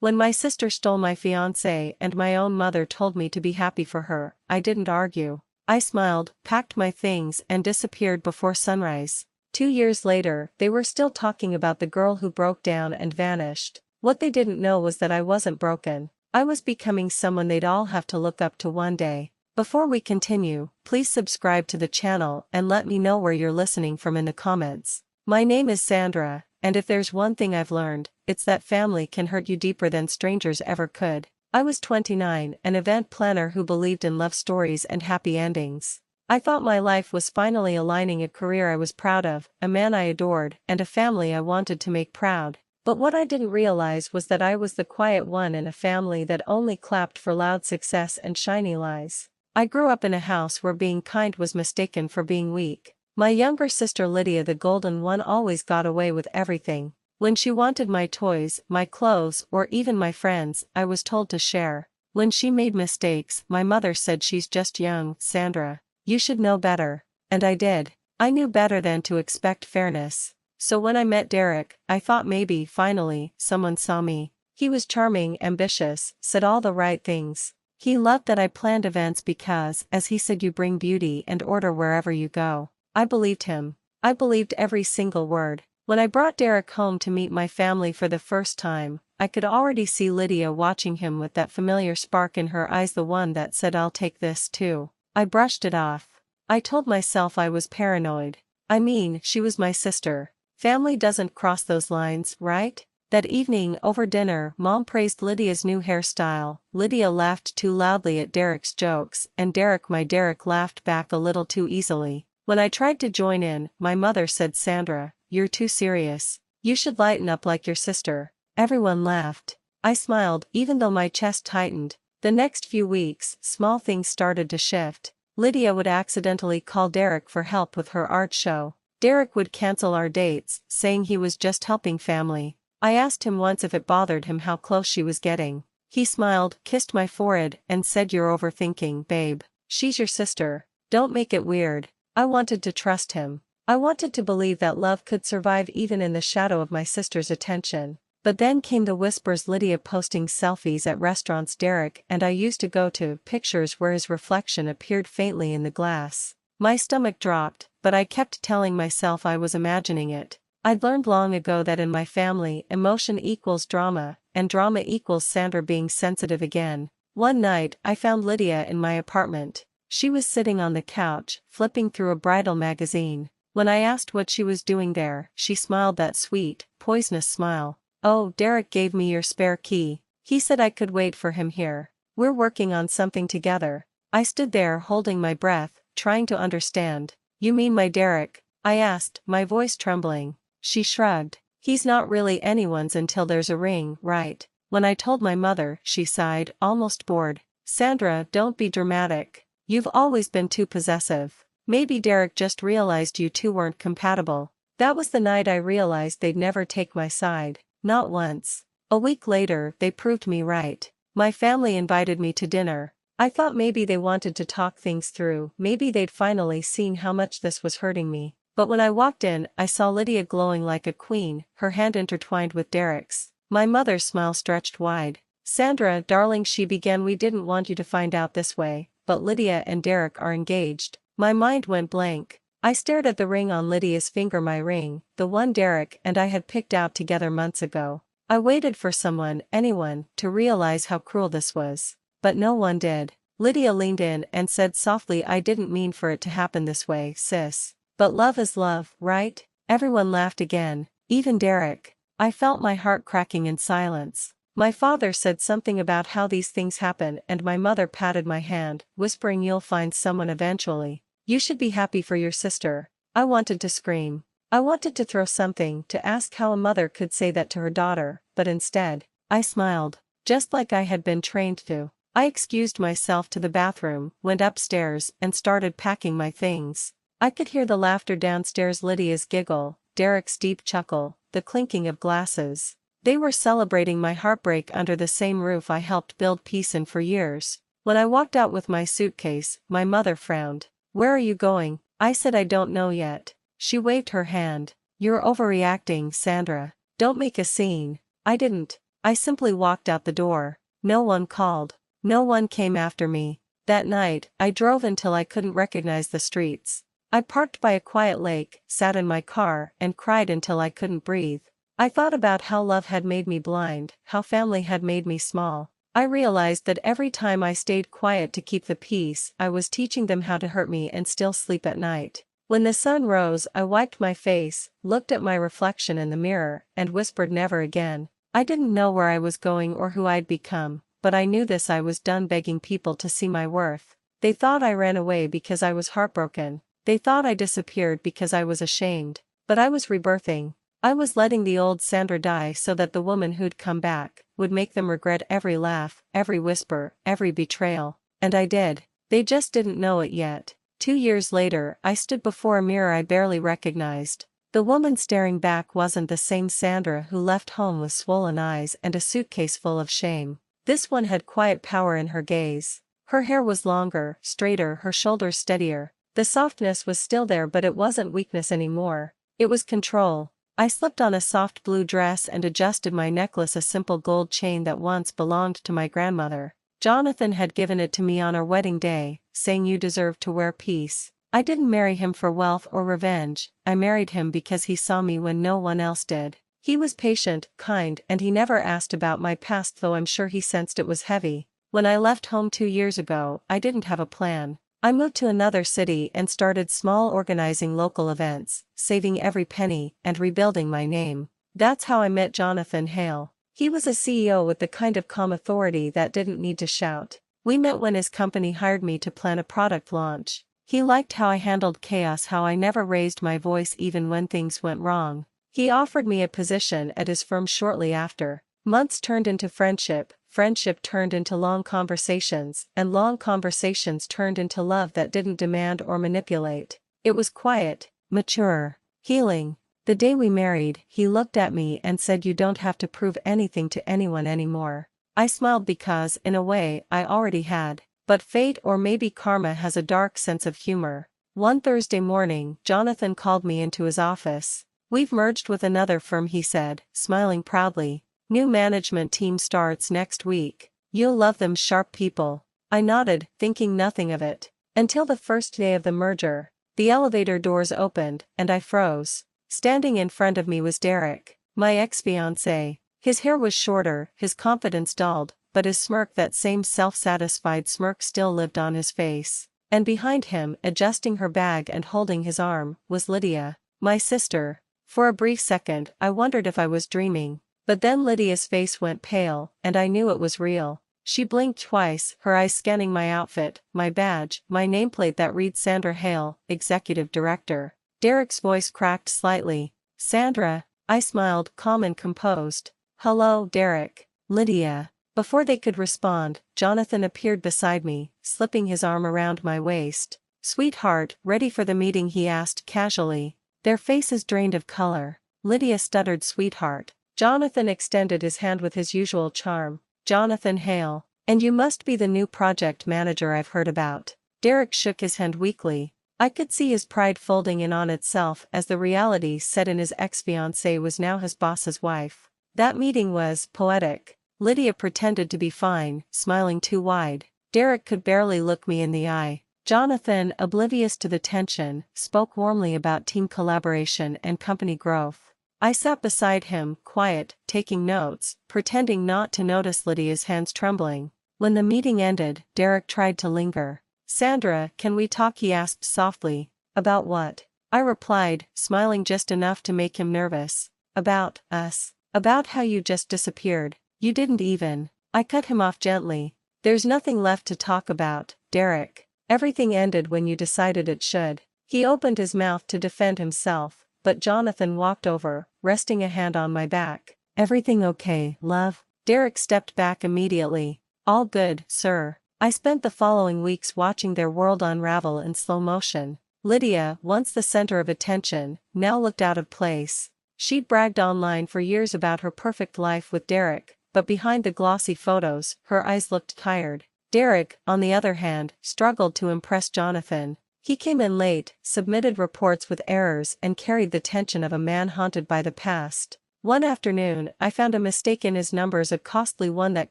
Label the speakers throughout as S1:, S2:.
S1: When my sister stole my fiancé and my own mother told me to be happy for her, I didn't argue. I smiled, packed my things and disappeared before sunrise. 2 years later, they were still talking about the girl who broke down and vanished. What they didn't know was that I wasn't broken. I was becoming someone they'd all have to look up to one day. Before we continue, please subscribe to the channel and let me know where you're listening from in the comments. My name is Sandra, and if there's one thing I've learned, it's that family can hurt you deeper than strangers ever could. I was 29, an event planner who believed in love stories and happy endings. I thought my life was finally aligning: a career I was proud of, a man I adored, and a family I wanted to make proud. But what I didn't realize was that I was the quiet one in a family that only clapped for loud success and shiny lies. I grew up in a house where being kind was mistaken for being weak. My younger sister Lydia, the golden one, always got away with everything. When she wanted my toys, my clothes, or even my friends, I was told to share. When she made mistakes, my mother said, "She's just young, Sandra. You should know better." And I did. I knew better than to expect fairness. So when I met Derrick, I thought maybe, finally, someone saw me. He was charming, ambitious, said all the right things. He loved that I planned events because, as he said, you bring beauty and order wherever you go. I believed him. I believed every single word. When I brought Derrick home to meet my family for the first time, I could already see Lydia watching him with that familiar spark in her eyes, the one that said, "I'll take this too." I brushed it off. I told myself I was paranoid. I mean, she was my sister. Family doesn't cross those lines, right? That evening, over dinner, Mom praised Lydia's new hairstyle. Lydia laughed too loudly at Derrick's jokes, and my Derrick laughed back a little too easily. When I tried to join in, my mother said, "Sandra, you're too serious. You should lighten up like your sister." Everyone laughed. I smiled, even though my chest tightened. The next few weeks, small things started to shift. Lydia would accidentally call Derrick for help with her art show. Derrick would cancel our dates, saying he was just helping family. I asked him once if it bothered him how close she was getting. He smiled, kissed my forehead, and said, "You're overthinking, babe. She's your sister. Don't make it weird." I wanted to trust him. I wanted to believe that love could survive even in the shadow of my sister's attention. But then came the whispers: Lydia posting selfies at restaurants Derrick and I used to go to, pictures where his reflection appeared faintly in the glass. My stomach dropped, but I kept telling myself I was imagining it. I'd learned long ago that in my family, emotion equals drama, and drama equals Sandra being sensitive again. One night, I found Lydia in my apartment. She was sitting on the couch, flipping through a bridal magazine. When I asked what she was doing there, she smiled that sweet, poisonous smile. "Oh, Derrick gave me your spare key. He said I could wait for him here. We're working on something together." I stood there holding my breath, trying to understand. "You mean my Derrick?" I asked, my voice trembling. She shrugged. "He's not really anyone's until there's a ring, right?" When I told my mother, she sighed, almost bored. "Sandra, don't be dramatic. You've always been too possessive. Maybe Derrick just realized you two weren't compatible." That was the night I realized they'd never take my side. Not once. A week later, they proved me right. My family invited me to dinner. I thought maybe they wanted to talk things through, maybe they'd finally seen how much this was hurting me. But when I walked in, I saw Lydia glowing like a queen, her hand intertwined with Derrick's. My mother's smile stretched wide. "Sandra, darling," she began, "we didn't want you to find out this way, but Lydia and Derrick are engaged." My mind went blank. I stared at the ring on Lydia's finger, my ring, the one Derrick and I had picked out together months ago. I waited for someone, anyone, to realize how cruel this was. But no one did. Lydia leaned in and said softly, "I didn't mean for it to happen this way, sis. But love is love, right?" Everyone laughed again, even Derrick. I felt my heart cracking in silence. My father said something about how these things happen, and my mother patted my hand, whispering, "You'll find someone eventually. You should be happy for your sister." I wanted to scream. I wanted to throw something, to ask how a mother could say that to her daughter, but instead, I smiled, just like I had been trained to. I excused myself to the bathroom, went upstairs, and started packing my things. I could hear the laughter downstairs, Lydia's giggle, Derrick's deep chuckle, the clinking of glasses. They were celebrating my heartbreak under the same roof I helped build peace in for years. When I walked out with my suitcase, my mother frowned. "Where are you going?" I said, "I don't know yet." She waved her hand. "You're overreacting, Sandra. Don't make a scene." I didn't. I simply walked out the door. No one called. No one came after me. That night, I drove until I couldn't recognize the streets. I parked by a quiet lake, sat in my car, and cried until I couldn't breathe. I thought about how love had made me blind, how family had made me small. I realized that every time I stayed quiet to keep the peace, I was teaching them how to hurt me and still sleep at night. When the sun rose, I wiped my face, looked at my reflection in the mirror, and whispered never again. I didn't know where I was going or who I'd become, but I knew this: I was done begging people to see my worth. They thought I ran away because I was heartbroken. They thought I disappeared because I was ashamed. But I was rebirthing. I was letting the old Sandra die so that the woman who'd come back would make them regret every laugh, every whisper, every betrayal. And I did. They just didn't know it yet. 2 years later, I stood before a mirror I barely recognized. The woman staring back wasn't the same Sandra who left home with swollen eyes and a suitcase full of shame. This one had quiet power in her gaze. Her hair was longer, straighter, her shoulders steadier. The softness was still there, but it wasn't weakness anymore. It was control. I slipped on a soft blue dress and adjusted my necklace, a simple gold chain that once belonged to my grandmother. Jonathan had given it to me on our wedding day, saying, "You deserve to wear peace." I didn't marry him for wealth or revenge. I married him because he saw me when no one else did. He was patient, kind, and he never asked about my past, though I'm sure he sensed it was heavy. When I left home 2 years ago, I didn't have a plan. I moved to another city and started small, organizing local events, saving every penny, and rebuilding my name. That's how I met Jonathan Hale. He was a CEO with the kind of calm authority that didn't need to shout. We met when his company hired me to plan a product launch. He liked how I handled chaos, how I never raised my voice even when things went wrong. He offered me a position at his firm shortly after. Months turned into friendship, friendship turned into long conversations, and long conversations turned into love that didn't demand or manipulate. It was quiet, mature, healing. The day we married, he looked at me and said, "You don't have to prove anything to anyone anymore." I smiled because, in a way, I already had. But fate, or maybe karma, has a dark sense of humor. One Thursday morning, Jonathan called me into his office. "We've merged with another firm," he said, smiling proudly. "New management team starts next week. You'll love them, sharp people." I nodded, thinking nothing of it. Until the first day of the merger. The elevator doors opened, and I froze. Standing in front of me was Derrick, my ex-fiancé. His hair was shorter, his confidence dulled, but his smirk, that same self-satisfied smirk, still lived on his face. And behind him, adjusting her bag and holding his arm, was Lydia, my sister. For a brief second, I wondered if I was dreaming. But then Lydia's face went pale, and I knew it was real. She blinked twice, her eyes scanning my outfit, my badge, my nameplate that read Sandra Hale, Executive Director. Derrick's voice cracked slightly. "Sandra." I smiled, calm and composed. "Hello, Derrick." "Lydia." Before they could respond, Jonathan appeared beside me, slipping his arm around my waist. "Sweetheart, ready for the meeting?" he asked casually. Their faces drained of color. Lydia stuttered, "Sweetheart." Jonathan extended his hand with his usual charm. "Jonathan Hale. And you must be the new project manager I've heard about." Derrick shook his hand weakly. I could see his pride folding in on itself as the reality set in: his ex-fiancée was now his boss's wife. That meeting was poetic. Lydia pretended to be fine, smiling too wide. Derrick could barely look me in the eye. Jonathan, oblivious to the tension, spoke warmly about team collaboration and company growth. I sat beside him, quiet, taking notes, pretending not to notice Lydia's hands trembling. When the meeting ended, Derrick tried to linger. "Sandra, can we talk?" he asked softly. "About what?" I replied, smiling just enough to make him nervous. "About us. About how you just disappeared. You didn't even." I cut him off gently. "There's nothing left to talk about, Derrick. Everything ended when you decided it should." He opened his mouth to defend himself, but Jonathan walked over, resting a hand on my back. "Everything okay, love?" Derrick stepped back immediately. "All good, sir." I spent the following weeks watching their world unravel in slow motion. Lydia, once the center of attention, now looked out of place. She'd bragged online for years about her perfect life with Derrick, but behind the glossy photos, her eyes looked tired. Derrick, on the other hand, struggled to impress Jonathan. He came in late, submitted reports with errors, and carried the tension of a man haunted by the past. One afternoon, I found a mistake in his numbers, a costly one that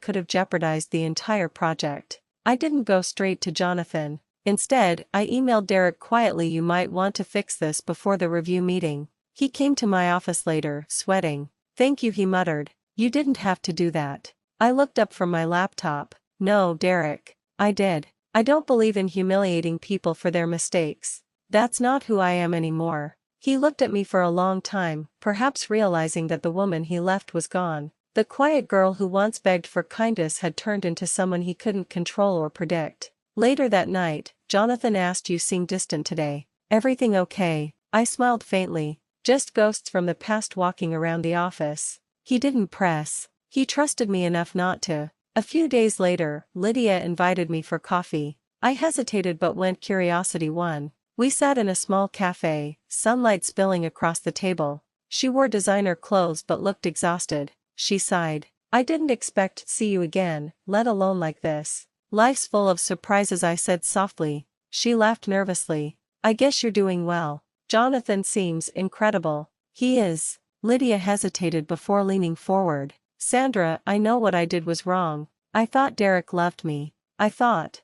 S1: could have jeopardized the entire project. I didn't go straight to Jonathan. Instead, I emailed Derrick quietly, "You might want to fix this before the review meeting." He came to my office later, sweating. "Thank you," he muttered. "You didn't have to do that." I looked up from my laptop. "No, Derrick. I did. I don't believe in humiliating people for their mistakes. That's not who I am anymore." He looked at me for a long time, perhaps realizing that the woman he left was gone. The quiet girl who once begged for kindness had turned into someone he couldn't control or predict. Later that night, Jonathan asked, "You seem distant today. Everything okay?" I smiled faintly. "Just ghosts from the past walking around the office." He didn't press. He trusted me enough not to. A few days later, Lydia invited me for coffee. I hesitated but went. Curiosity won. We sat in a small cafe, sunlight spilling across the table. She wore designer clothes but looked exhausted. She sighed. "I didn't expect to see you again, let alone like this." "Life's full of surprises," I said softly. She laughed nervously. "I guess you're doing well. Jonathan seems incredible." "He is." Lydia hesitated before leaning forward. "Sandra, I know what I did was wrong. I thought Derrick loved me. I thought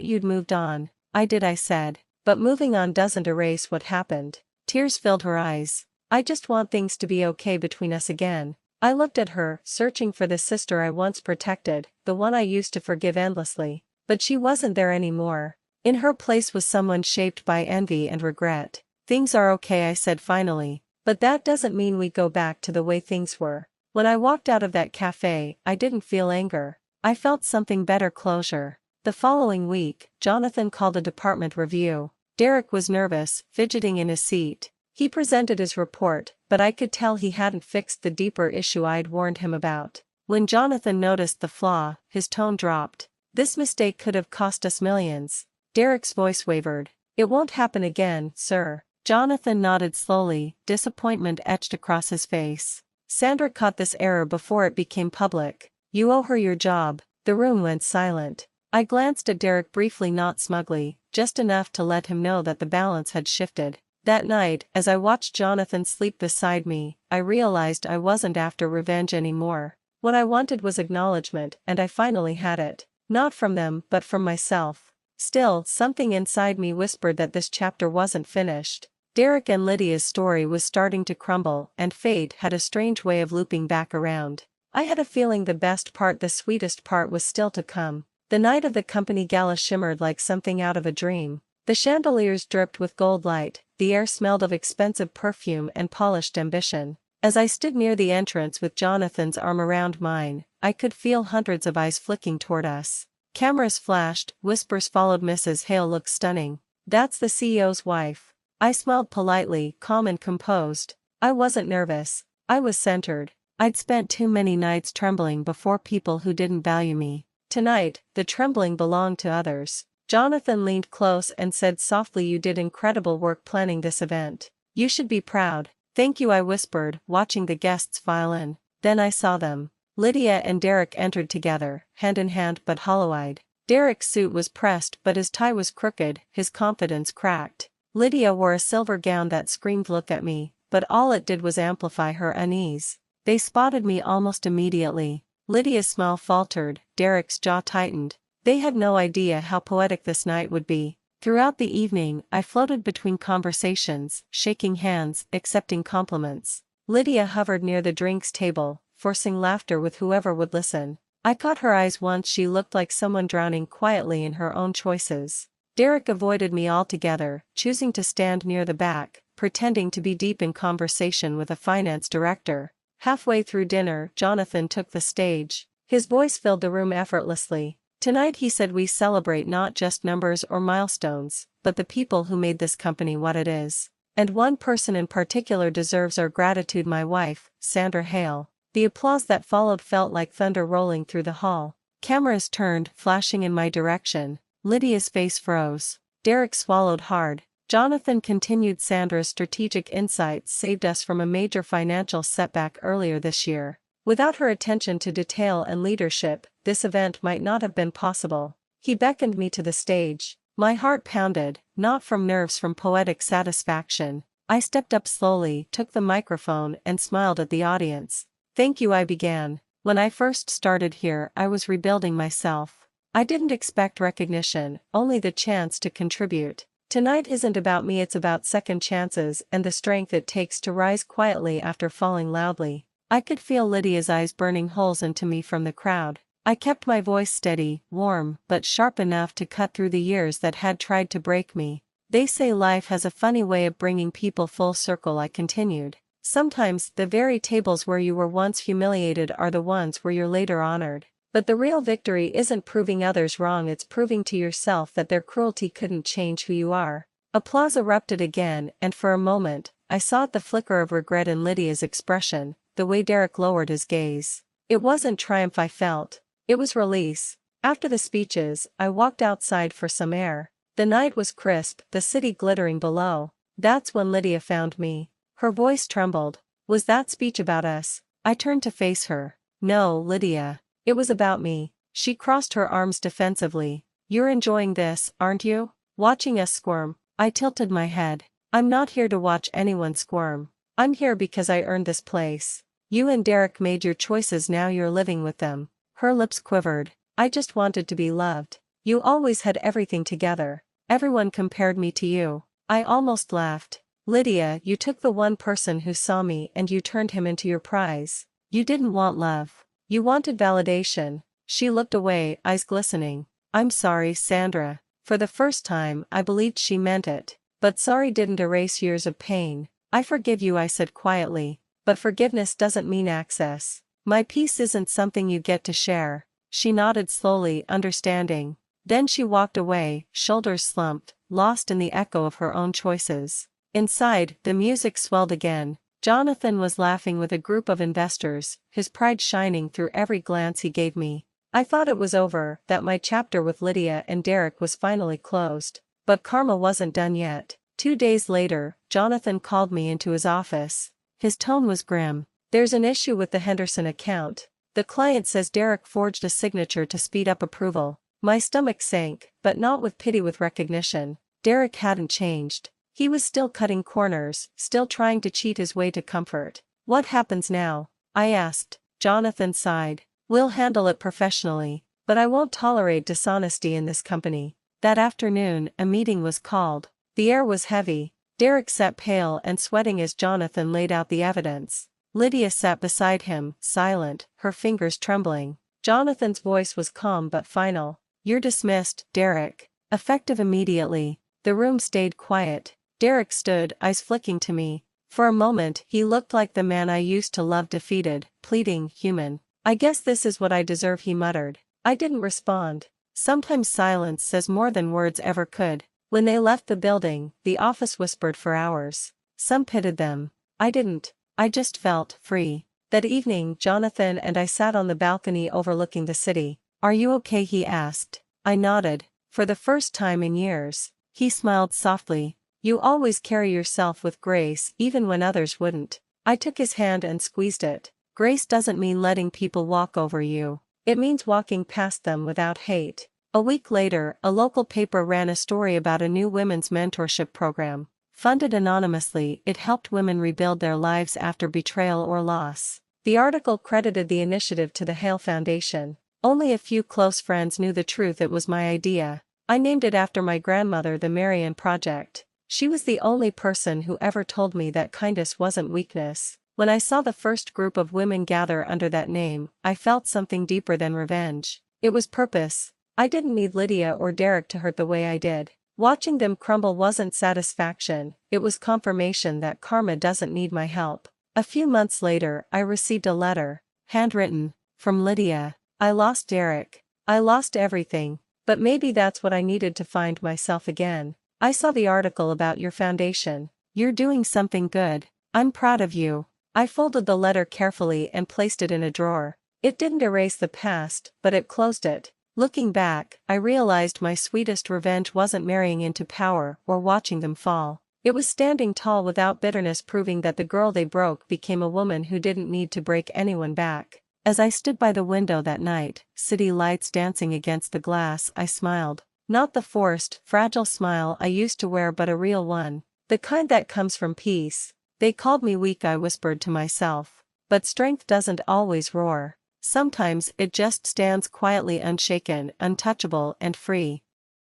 S1: you'd moved on." "I did," I said. "But moving on doesn't erase what happened." Tears filled her eyes. "I just want things to be okay between us again." I looked at her, searching for the sister I once protected, the one I used to forgive endlessly. But she wasn't there anymore. In her place was someone shaped by envy and regret. "Things are okay," I said finally. "But that doesn't mean we go back to the way things were." When I walked out of that cafe, I didn't feel anger. I felt something better: closure. The following week, Jonathan called a department review. Derrick was nervous, fidgeting in his seat. He presented his report, but I could tell he hadn't fixed the deeper issue I'd warned him about. When Jonathan noticed the flaw, his tone dropped. "This mistake could have cost us millions." Derrick's voice wavered. "It won't happen again, sir." Jonathan nodded slowly, disappointment etched across his face. "Sandra caught this error before it became public. You owe her your job." The room went silent. I glanced at Derrick briefly, not smugly, just enough to let him know that the balance had shifted. That night, as I watched Jonathan sleep beside me, I realized I wasn't after revenge anymore. What I wanted was acknowledgement, and I finally had it. Not from them, but from myself. Still, something inside me whispered that this chapter wasn't finished. Derrick and Lydia's story was starting to crumble, and fate had a strange way of looping back around. I had a feeling the best part, the sweetest part, was still to come. The night of the company gala shimmered like something out of a dream. The chandeliers dripped with gold light, the air smelled of expensive perfume and polished ambition. As I stood near the entrance with Jonathan's arm around mine, I could feel hundreds of eyes flicking toward us. Cameras flashed, whispers followed. "Mrs. Hale looks stunning. That's the CEO's wife." I smiled politely, calm and composed. I wasn't nervous. I was centered. I'd spent too many nights trembling before people who didn't value me. Tonight, the trembling belonged to others. Jonathan leaned close and said softly, "You did incredible work planning this event. You should be proud." "Thank you," I whispered, watching the guests file in. Then I saw them. Lydia and Derrick entered together, hand in hand but hollow-eyed. Derrick's suit was pressed but his tie was crooked, his confidence cracked. Lydia wore a silver gown that screamed, "Look at me," but all it did was amplify her unease. They spotted me almost immediately. Lydia's smile faltered, Derrick's jaw tightened. They had no idea how poetic this night would be. Throughout the evening, I floated between conversations, shaking hands, accepting compliments. Lydia hovered near the drinks table, forcing laughter with whoever would listen. I caught her eyes once. She looked like someone drowning quietly in her own choices. Derrick avoided me altogether, choosing to stand near the back, pretending to be deep in conversation with a finance director. Halfway through dinner, Jonathan took the stage. His voice filled the room effortlessly. "Tonight," he said, "we celebrate not just numbers or milestones, but the people who made this company what it is. And one person in particular deserves our gratitude, my wife, Sandra Hale." The applause that followed felt like thunder rolling through the hall. Cameras turned, flashing in my direction. Lydia's face froze. Derrick swallowed hard. Jonathan continued, "Sandra's strategic insights saved us from a major financial setback earlier this year. Without her attention to detail and leadership, this event might not have been possible." He beckoned me to the stage. My heart pounded, not from nerves, from poetic satisfaction. I stepped up slowly, took the microphone and smiled at the audience. "Thank you," I began. "When I first started here, I was rebuilding myself. I didn't expect recognition, only the chance to contribute. Tonight isn't about me, it's about second chances and the strength it takes to rise quietly after falling loudly." I could feel Lydia's eyes burning holes into me from the crowd. I kept my voice steady, warm, but sharp enough to cut through the years that had tried to break me. "They say life has a funny way of bringing people full circle," I continued. "Sometimes, the very tables where you were once humiliated are the ones where you're later honored. But the real victory isn't proving others wrong, it's proving to yourself that their cruelty couldn't change who you are." Applause erupted again, and for a moment, I saw the flicker of regret in Lydia's expression, the way Derrick lowered his gaze. It wasn't triumph I felt. It was release. After the speeches, I walked outside for some air. The night was crisp, the city glittering below. That's when Lydia found me. Her voice trembled. "Was that speech about us?" I turned to face her. "No, Lydia. It was about me." She crossed her arms defensively. "You're enjoying this, aren't you? Watching us squirm?" I tilted my head. "I'm not here to watch anyone squirm. I'm here because I earned this place. You and Derrick made your choices, now you're living with them." Her lips quivered. "I just wanted to be loved. You always had everything together. Everyone compared me to you." I almost laughed. "Lydia, you took the one person who saw me and you turned him into your prize. You didn't want love. You wanted validation." She looked away, eyes glistening. "I'm sorry, Sandra." For the first time, I believed she meant it. But sorry didn't erase years of pain. "I forgive you," I said quietly. "But forgiveness doesn't mean access. My peace isn't something you get to share." She nodded slowly, understanding. Then she walked away, shoulders slumped, lost in the echo of her own choices. Inside, the music swelled again. Jonathan was laughing with a group of investors, his pride shining through every glance he gave me. I thought it was over, that my chapter with Lydia and Derrick was finally closed. But karma wasn't done yet. 2 days later, Jonathan called me into his office. His tone was grim. "There's an issue with the Henderson account. The client says Derrick forged a signature to speed up approval." My stomach sank, but not with pity, with recognition. Derrick hadn't changed. He was still cutting corners, still trying to cheat his way to comfort. "What happens now?" I asked. Jonathan sighed. "We'll handle it professionally, but I won't tolerate dishonesty in this company." That afternoon, a meeting was called. The air was heavy. Derrick sat pale and sweating as Jonathan laid out the evidence. Lydia sat beside him, silent, her fingers trembling. Jonathan's voice was calm but final. "You're dismissed, Derrick. Effective immediately." The room stayed quiet. Derrick stood, eyes flicking to me. For a moment, he looked like the man I used to love, defeated, pleading, human. "I guess this is what I deserve," he muttered. I didn't respond. Sometimes silence says more than words ever could. When they left the building, the office whispered for hours. Some pitied them. I didn't. I just felt free. That evening, Jonathan and I sat on the balcony overlooking the city. "Are you okay?" he asked. I nodded. For the first time in years. He smiled softly. "You always carry yourself with grace, even when others wouldn't." I took his hand and squeezed it. "Grace doesn't mean letting people walk over you. It means walking past them without hate." A week later, a local paper ran a story about a new women's mentorship program. Funded anonymously, it helped women rebuild their lives after betrayal or loss. The article credited the initiative to the Hale Foundation. Only a few close friends knew the truth. It was my idea. I named it after my grandmother, the Marian Project. She was the only person who ever told me that kindness wasn't weakness. When I saw the first group of women gather under that name, I felt something deeper than revenge. It was purpose. I didn't need Lydia or Derrick to hurt the way I did. Watching them crumble wasn't satisfaction, it was confirmation that karma doesn't need my help. A few months later, I received a letter, handwritten, from Lydia. "I lost Derrick. I lost everything, but maybe that's what I needed to find myself again. I saw the article about your foundation. You're doing something good. I'm proud of you." I folded the letter carefully and placed it in a drawer. It didn't erase the past, but it closed it. Looking back, I realized my sweetest revenge wasn't marrying into power or watching them fall. It was standing tall without bitterness, proving that the girl they broke became a woman who didn't need to break anyone back. As I stood by the window that night, city lights dancing against the glass, I smiled. Not the forced, fragile smile I used to wear, but a real one. The kind that comes from peace. They called me weak, I whispered to myself. But strength doesn't always roar. Sometimes it just stands quietly, unshaken, untouchable and free.